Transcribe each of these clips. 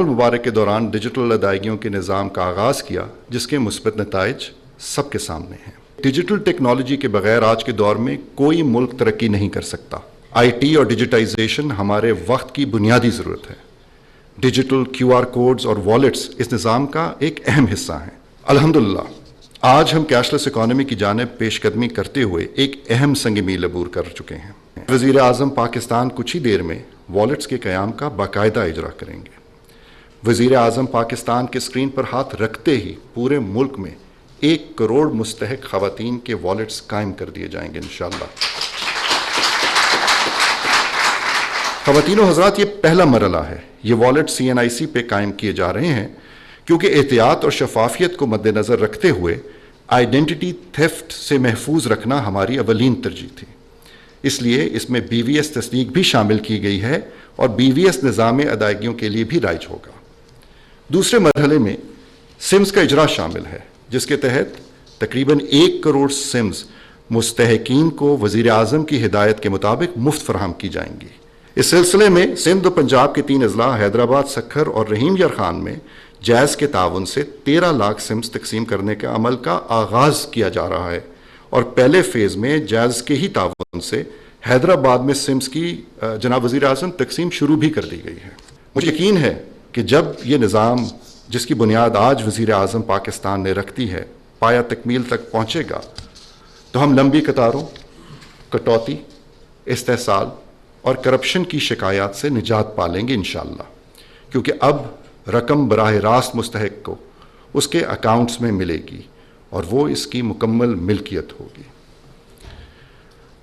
المبارک کے دوران ڈیجیٹل ادائیگیوں کے نظام کا آغاز کیا، جس کے مثبت نتائج سب کے سامنے ہیں۔ ڈیجیٹل ٹیکنالوجی کے بغیر آج کے دور میں کوئی ملک ترقی نہیں کر سکتا۔ آئی ٹی اور ڈیجیٹائزیشن ہمارے وقت کی بنیادی ضرورت ہے۔ ڈیجیٹل کیو آر کوڈز اور والیٹس اس نظام کا ایک اہم حصہ ہیں۔ الحمدللہ آج ہم کیش لیس اکانومی کی جانب پیش قدمی کرتے ہوئے ایک اہم سنگ میل عبور کر چکے ہیں۔ وزیر اعظم پاکستان کچھ ہی دیر میں والیٹس کے قیام کا باقاعدہ اجرا کریں گے۔ وزیر اعظم پاکستان کے اسکرین پر ہاتھ رکھتے ہی پورے ملک میں 1 کروڑ مستحق خواتین کے والیٹس قائم کر دیے جائیں گے انشاءاللہ۔ خواتین و حضرات، یہ پہلا مرحلہ ہے۔ یہ والیٹ CNIC پہ قائم کیے جا رہے ہیں کیونکہ احتیاط اور شفافیت کو مد نظر رکھتے ہوئے آئیڈینٹی تھیفٹ سے محفوظ رکھنا ہماری اولین ترجیح تھی۔ اس لیے اس میں BVS تصدیق بھی شامل کی گئی ہے اور BVS نظام ادائیگیوں کے لیے بھی رائج ہوگا۔ دوسرے مرحلے میں سمز کا اجرا شامل ہے، جس کے تحت تقریباً 1 کروڑ سمز مستحقین کو وزیر اعظم کی ہدایت کے مطابق مفت فراہم کی جائیں گی۔ اس سلسلے میں سندھ و پنجاب کے 3 اضلاع حیدرآباد، سکھر اور رحیم یار خان میں جیز کے تعاون سے 13 لاکھ سمز تقسیم کرنے کے عمل کا آغاز کیا جا رہا ہے، اور پہلے فیز میں جیز کے ہی تعاون سے حیدرآباد میں سمز کی جناب وزیر اعظم تقسیم شروع بھی کر دی گئی ہے۔ مجھے یقین ہے کہ جب یہ نظام، جس کی بنیاد آج وزیر اعظم پاکستان نے رکھ دی ہے، پایا تکمیل تک پہنچے گا تو ہم لمبی قطاروں، کٹوتی، استحصال اور کرپشن کی شکایات سے نجات پالیں گے انشاءاللہ، کیونکہ اب رقم براہ راست مستحق کو اس کے اکاؤنٹس میں ملے گی اور وہ اس کی مکمل ملکیت ہوگی۔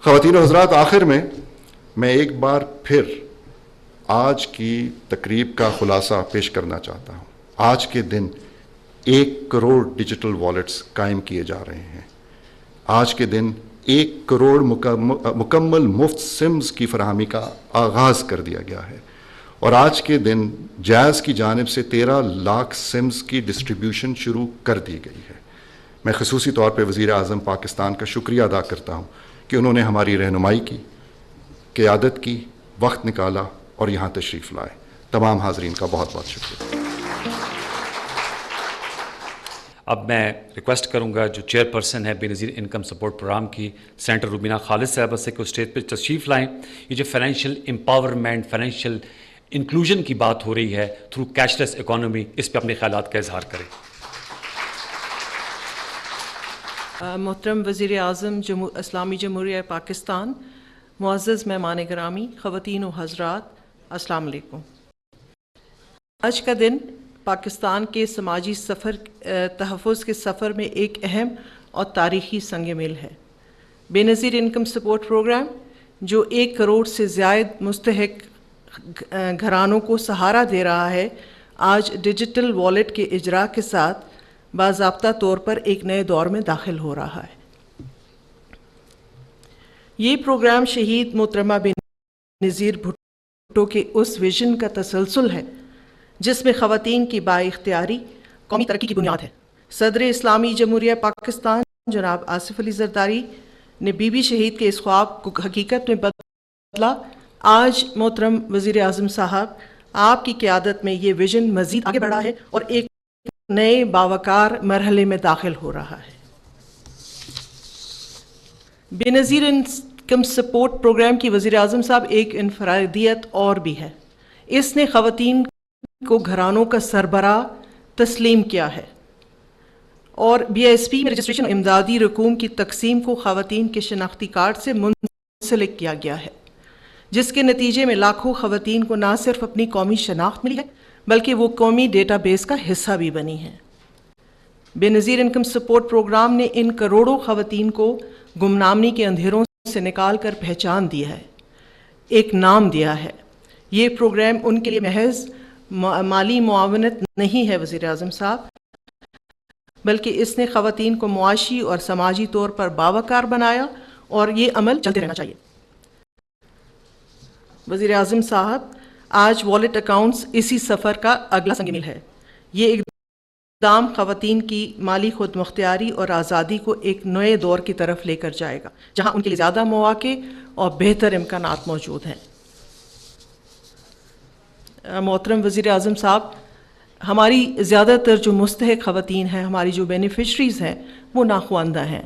خواتین و حضرات، آخر میں ایک بار پھر آج کی تقریب کا خلاصہ پیش کرنا چاہتا ہوں۔ آج کے دن 1 کروڑ ڈیجیٹل والیٹس قائم کیے جا رہے ہیں۔ آج کے دن 1 کروڑ مکمل مفت سمز کی فراہمی کا آغاز کر دیا گیا ہے، اور آج کے دن جیز کی جانب سے 13 لاکھ سمز کی ڈسٹریبیوشن شروع کر دی گئی ہے۔ میں خصوصی طور پہ وزیر اعظم پاکستان کا شکریہ ادا کرتا ہوں کہ انہوں نے ہماری رہنمائی کی، قیادت کی، وقت نکالا اور یہاں تشریف لائے۔ تمام حاضرین کا بہت بہت شکریہ۔ اب میں ریکویسٹ کروں گا جو چیئر پرسن ہے بے نظیر انکم سپورٹ پروگرام کی، سینٹر روبینہ خالد صاحبہ سے، کہ اسٹیج پہ تشریف لائیں۔ یہ جو فائنینشیل امپاورمنٹ، فائنینشیل انکلوژن کی بات ہو رہی ہے تھرو کیش لیس اکانومی، اس پہ اپنے خیالات کا اظہار کریں۔ محترم وزیر اعظم اسلامی جمہوریہ پاکستان، معزز مہمان گرامی، خواتین و حضرات، السلام علیکم۔ آج کا دن پاکستان کے سماجی تحفظ کے سفر میں ایک اہم اور تاریخی سنگ میل ہے۔ بے نظیر انکم سپورٹ پروگرام، جو 1 کروڑ سے زائد مستحق گھرانوں کو سہارا دے رہا ہے، آج ڈیجیٹل والیٹ کے اجرا کے ساتھ باضابطہ طور پر ایک نئے دور میں داخل ہو رہا ہے۔ یہ پروگرام شہید محترمہ بے نظیر بھٹو کے اس ویژن کا تسلسل ہے جس میں خواتین کی بااختیاری قومی ترقی کی بنیاد ہے۔ صدر اسلامی جمہوریہ پاکستان جناب آصف علی زرداری نے بی بی شہید کے اس خواب کو حقیقت میں بدلا۔ آج محترم وزیر اعظم صاحب، آپ کی قیادت میں یہ ویژن مزید آگے بڑھا ہے اور ایک نئے باوقار مرحلے میں داخل ہو رہا ہے۔ بے نظیر انکم سپورٹ پروگرام کی وزیر اعظم صاحب ایک انفرادیت اور بھی ہے۔ اس نے خواتین کو گھرانوں کا سربراہ تسلیم کیا ہے اور BISP میں رجسٹریشن امدادی رقوم کی تقسیم کو خواتین کے شناختی کارڈ سے منسلک کیا گیا ہے، جس کے نتیجے میں لاکھوں خواتین کو نہ صرف اپنی قومی شناخت ملی ہے بلکہ وہ قومی ڈیٹا بیس کا حصہ بھی بنی ہے۔ بے نظیر انکم سپورٹ پروگرام نے ان کروڑوں خواتین کو گمنامی کے اندھیروں سے نکال کر پہچان دی ہے، ایک نام دیا ہے۔ یہ پروگرام ان کے لیے محض مالی معاونت نہیں ہے وزیر اعظم صاحب، بلکہ اس نے خواتین کو معاشی اور سماجی طور پر باوقار بنایا، اور یہ عمل چلتے رہنا چاہیے۔ وزیر اعظم صاحب، آج والیٹ اکاؤنٹس اسی سفر کا اگلا سنگ میل ہے۔ یہ اقدام خواتین کی مالی خود مختاری اور آزادی کو ایک نئے دور کی طرف لے کر جائے گا، جہاں ان کے لیے زیادہ مواقع اور بہتر امکانات موجود ہیں۔ محترم وزیر اعظم صاحب، ہماری زیادہ تر جو مستحق خواتین ہیں, ہماری جو بینیفیشریز ہیں, وہ ناخواندہ ہیں,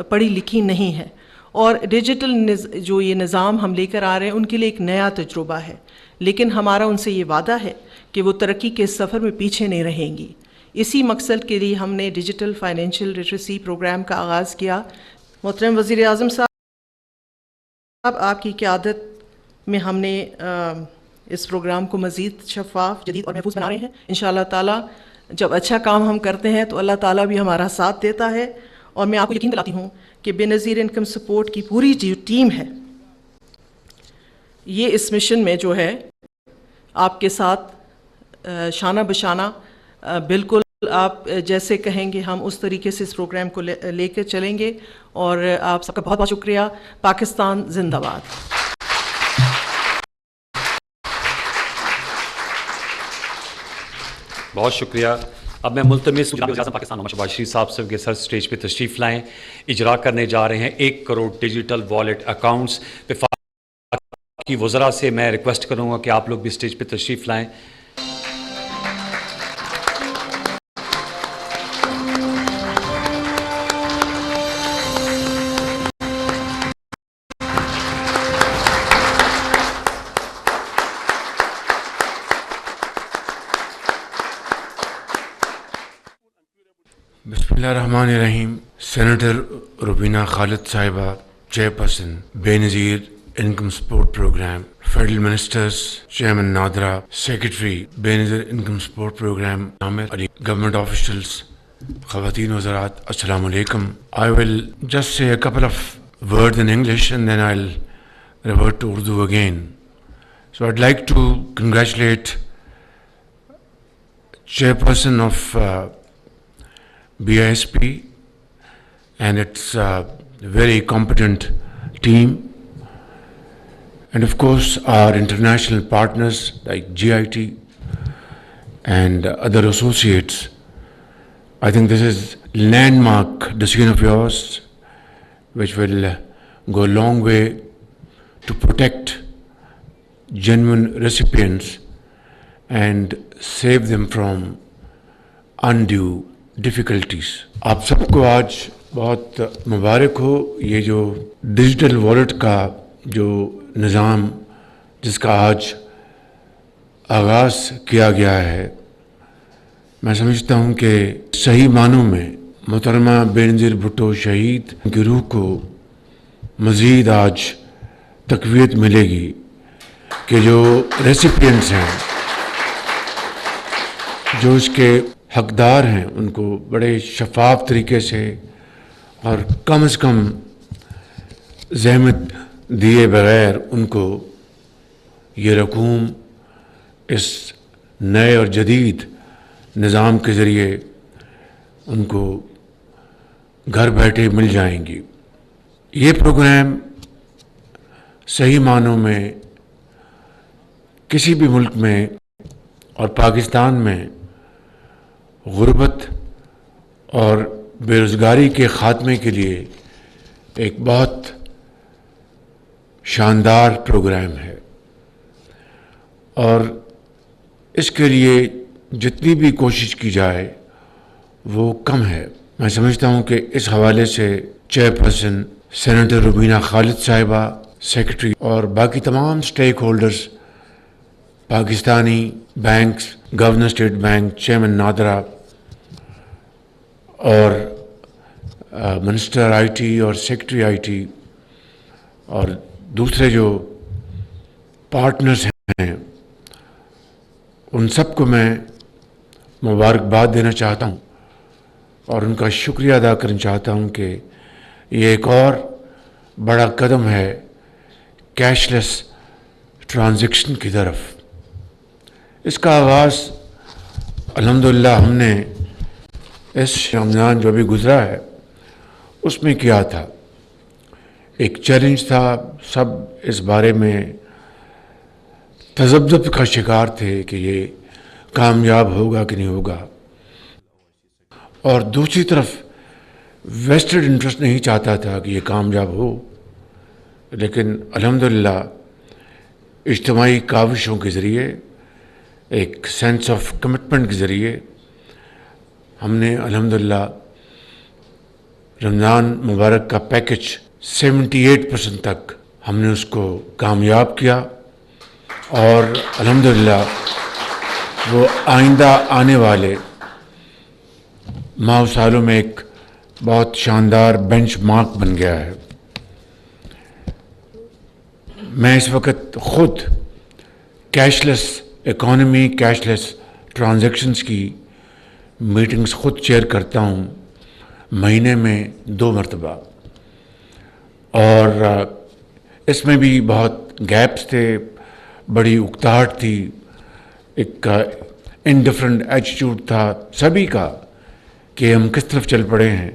پڑھی لکھی نہیں ہیں, اور ڈیجیٹل جو یہ نظام ہم لے کر آ رہے ہیں ان کے لیے ایک نیا تجربہ ہے, لیکن ہمارا ان سے یہ وعدہ ہے کہ وہ ترقی کے سفر میں پیچھے نہیں رہیں گی. اسی مقصد کے لیے ہم نے ڈیجیٹل فائنینشیل لٹریسی پروگرام کا آغاز کیا. محترم وزیر اعظم صاحب, آپ کی قیادت میں ہم نے اس پروگرام کو مزید شفاف, جدید اور محفوظ بنا رہے ہیں. انشاءاللہ تعالیٰ جب اچھا کام ہم کرتے ہیں تو اللہ تعالیٰ بھی ہمارا ساتھ دیتا ہے, اور میں آپ کو یقین دلاتی ہوں کہ بے نظیر انکم سپورٹ کی پوری جو ٹیم ہے یہ اس مشن میں جو ہے آپ کے ساتھ شانہ بشانہ, بالکل آپ جیسے کہیں گے ہم اس طریقے سے اس پروگرام کو لے کے چلیں گے. اور آپ سب کا بہت بہت شکریہ. پاکستان زندہ باد. بہت شکریہ. اب میں ملتمس وزیر اعظم پاکستان محمد شہباز شریف صاحب سے سر اسٹیج پہ تشریف لائیں. اجرا کرنے جا رہے ہیں 1 کروڑ ڈیجیٹل والیٹ اکاؤنٹس. وفاقی وزراء سے میں ریکویسٹ کروں گا کہ آپ لوگ بھی اسٹیج پہ تشریف لائیں. بسم اللہ الرحمن الرحیم. سینیٹر روبینہ خالد صاحبہ, chairperson Benazir income support programme, federal ministers, chairman NADRA, secretary Benazir income support programme Aamir Ali, government officials, خواتین وزرات, السلام علیکم. I will just say a couple of words in English and then I'll revert to Urdu again. So I'd like to congratulate chairperson of BISP and its very competent team, and of course our international partners like GIT and other associates. I think this is landmark decision of yours which will go a long way to protect genuine recipients and save them from undue difficulties. آپ سب کو آج بہت مبارک ہو. یہ جو digital wallet کا جو نظام جس کا آج آغاز کیا گیا ہے, میں سمجھتا ہوں کہ صحیح معنوں میں محترمہ بے نظیر بھٹو شہید کی روح کو مزید آج تقویت ملے گی کہ جو ریسیپینٹس ہیں, جو اس کے حقدار ہیں, ان کو بڑے شفاف طریقے سے اور کم از کم زحمت دیے بغیر ان کو یہ رقوم اس نئے اور جدید نظام کے ذریعے ان کو گھر بیٹھے مل جائیں گی. یہ پروگرام صحیح معنوں میں کسی بھی ملک میں اور پاکستان میں غربت اور بے روزگاری کے خاتمے کے لیے ایک بہت شاندار پروگرام ہے, اور اس کے لیے جتنی بھی کوشش کی جائے وہ کم ہے. میں سمجھتا ہوں کہ اس حوالے سے چیئرپرسن سینیٹر روبینہ خالد صاحبہ, سیکرٹری اور باقی تمام stake holders, Pakistani banks, governor state bank, chairman NADRA اور منسٹر آئی ٹی اور سیکرٹری آئی ٹی اور دوسرے جو پارٹنرز ہیں, ان سب کو میں مبارکباد دینا چاہتا ہوں اور ان کا شکریہ ادا کرنا چاہتا ہوں کہ یہ ایک اور بڑا قدم ہے کیش لیس ٹرانزیکشن کی طرف. اس کا آغاز الحمدللہ ہم نے اس رمضان جو بھی گزرا ہے اس میں کیا تھا. ایک چیلنج تھا, سب اس بارے میں تذبذب کا شکار تھے کہ یہ کامیاب ہوگا کہ نہیں ہوگا, اور دوسری طرف ویسٹڈ انٹرسٹ نہیں چاہتا تھا کہ یہ کامیاب ہو. لیکن الحمدللہ اجتماعی کاوشوں کے ذریعے ایک سینس آف کمٹمنٹ کے ذریعے ہم نے الحمدللہ رمضان مبارک کا پیکج 78% تک ہم نے اس کو کامیاب کیا، اور الحمدللہ وہ آئندہ آنے والے ماہ و سالوں میں ایک بہت شاندار بینچ مارک بن گیا ہے۔ میں اس وقت خود cash less economy, cash less transactions کی میٹنگز خود چیئر کرتا ہوں، مہینے میں 2 مرتبہ، اور اس میں بھی بہت گیپس تھے، بڑی اکتاہٹ تھی، ایک انڈیفرنٹ ایٹیٹیوڈ تھا سبھی کا کہ ہم کس طرف چل پڑے ہیں،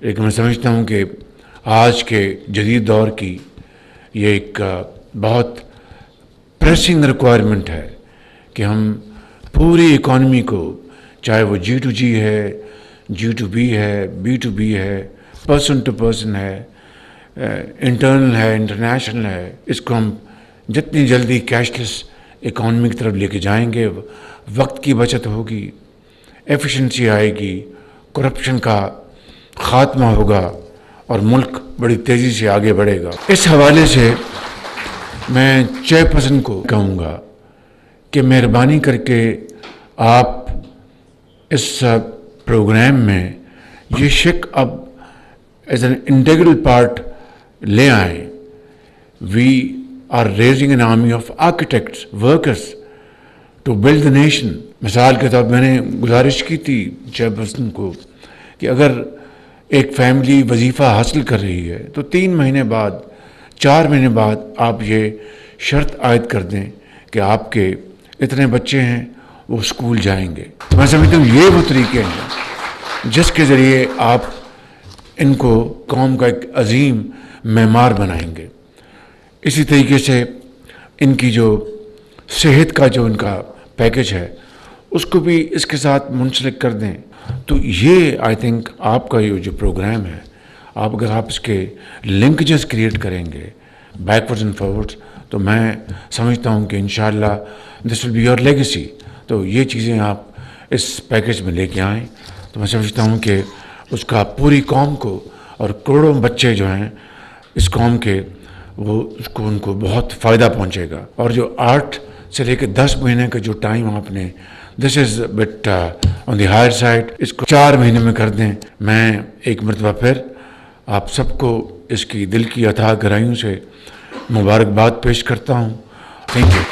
لیکن میں سمجھتا ہوں کہ آج کے جدید دور کی یہ ایک بہت پریسنگ ریکوائرمنٹ ہے کہ ہم پوری اکانومی کو، چاہے وہ G2G ہے، G2B ہے، B2B ہے، پرسن ٹو پرسن ہے، انٹرنل ہے، انٹرنیشنل ہے، اس کو ہم جتنی جلدی کیش لیس اکانومی کی طرف لے کے جائیں گے، وقت کی بچت ہوگی، ایفیشنسی آئے گی، کرپشن کا خاتمہ ہوگا، اور ملک بڑی تیزی سے آگے بڑھے گا۔ اس حوالے سے میں چیئرپرسن کو کہوں گا کہ مہربانی کر کے آپ اس پروگرام میں یہ شک اب ایز این انٹیگرل پارٹ لے آئیں۔ We are raising an army of architects, workers to build the nation. مثال کے طور پر میں نے گزارش کی تھی چیئرپرسن کو کہ اگر ایک فیملی وظیفہ حاصل کر رہی ہے تو 3 مہینے بعد، 4 مہینے بعد آپ یہ شرط عائد کر دیں کہ آپ کے اتنے بچے ہیں وہ اسکول جائیں گے۔ میں سمجھتا ہوں یہ وہ طریقے ہیں جس کے ذریعے آپ ان کو قوم کا ایک عظیم معمار بنائیں گے۔ اسی طریقے سے ان کی جو صحت کا جو ان کا پیکج ہے اس کو بھی اس کے ساتھ منسلک کر دیں۔ تو یہ آئی تھنک آپ کا یہ جو پروگرام ہے، اگر آپ اس کے لنکیجز کریٹ کریں گے بیکورڈز اینڈ فارورڈز، تو میں سمجھتا ہوں کہ انشاءاللہ دس ول بی یور لیگیسی۔ تو یہ چیزیں آپ اس پیکج میں لے کے آئیں تو میں سمجھتا ہوں کہ اس کا پوری قوم کو، اور کروڑوں بچے جو ہیں اس قوم کے، وہ اس کو ان کو بہت فائدہ پہنچے گا۔ اور جو 8 سے لے کے 10 مہینے کا جو ٹائم آپ نے، this is bit on the higher side, اس کو 4 مہینے میں کر دیں۔ میں ایک مرتبہ پھر آپ سب کو اس کی دل کی اتھاہ گہرائیوں سے مبارکباد پیش کرتا ہوں۔ Thank you.